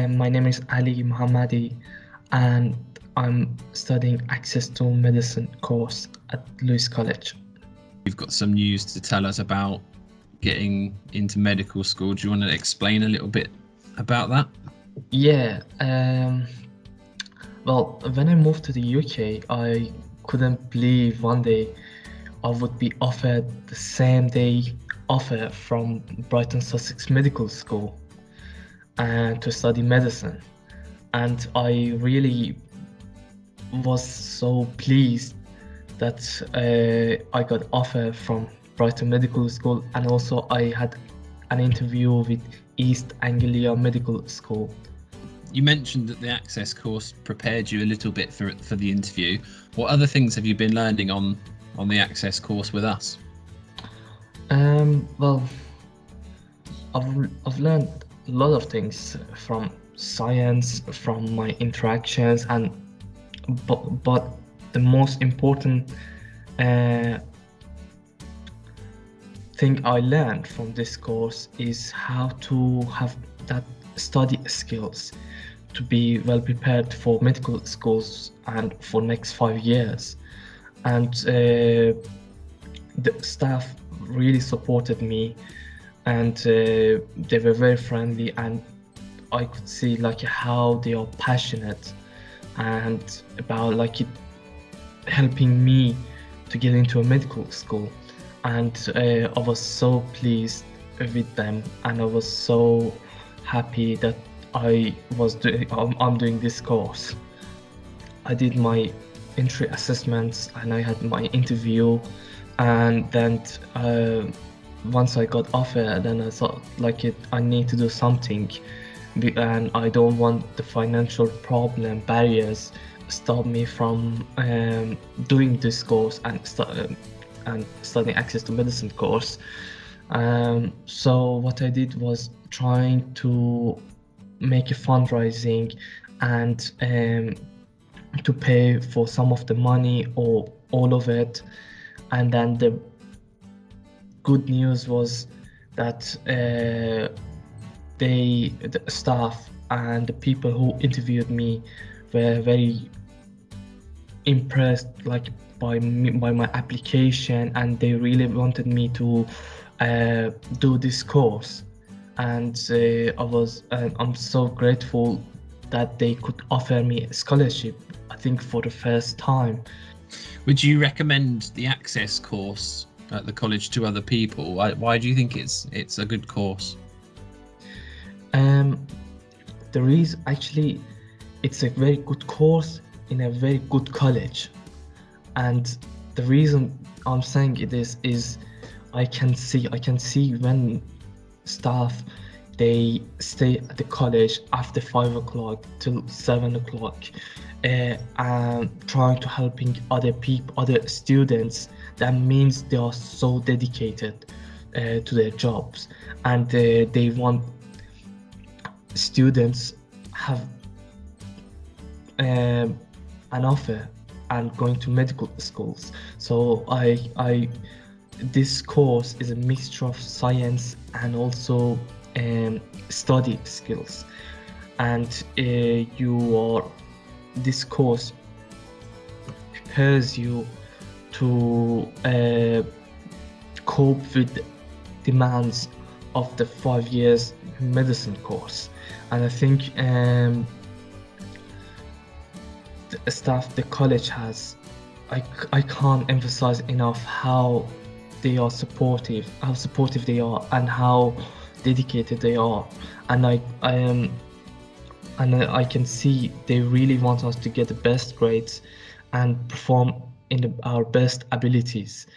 My name is Ali Mohammadi, and I'm studying Access to Medicine course at Lewis College. You've got some news to tell us about getting into medical school. Do you want to explain a little bit about that? Yeah, well, when I moved to the UK, I couldn't believe one day I would be offered the same day offer from Brighton Sussex Medical School and to study medicine. And I really was so pleased that I got offer from Brighton Medical School, and also I had an interview with East Anglia Medical School. You mentioned that the Access course prepared you a little bit for the interview. What other things have you been learning on the Access course with us? Well, I've learned a lot of things from science, from my interactions, and but the most important thing I learned from this course is how to have that study skills to be well prepared for medical schools and for next 5 years. And the staff really supported me, and they were very friendly, and I could see like how they are passionate and about helping me to get into a medical school. And I was so pleased with them, and I was so happy that I'm doing this course. I did my entry assessments and I had my interview, and then once I got offered, then I thought I need to do something, and I don't want the financial barriers stop me from doing this course and studying Access to Medicine course. So what I did was trying to make a fundraising and to pay for some of the money or all of it. And then the good news was that the staff and the people who interviewed me were very impressed by my application, and they really wanted me to do this course. And I'm so grateful that they could offer me a scholarship, I think for the first time. Would you recommend the Access course at the college to other people? Why do you think it's a good course? There is actually, it's a very good course in a very good college, and the reason I'm saying it is I can see when staff they stay at the college after 5 o'clock till 7 o'clock, and trying to helping other students. That means they are so dedicated to their jobs, and they want students have an offer and going to medical schools. So this course is a mixture of science and also study skills, and this course prepares you to cope with the demands of the 5 years medicine course. And I think the staff the college has, I can't emphasize enough how supportive they are, and how dedicated they are. And I can see they really want us to get the best grades and perform in our best abilities.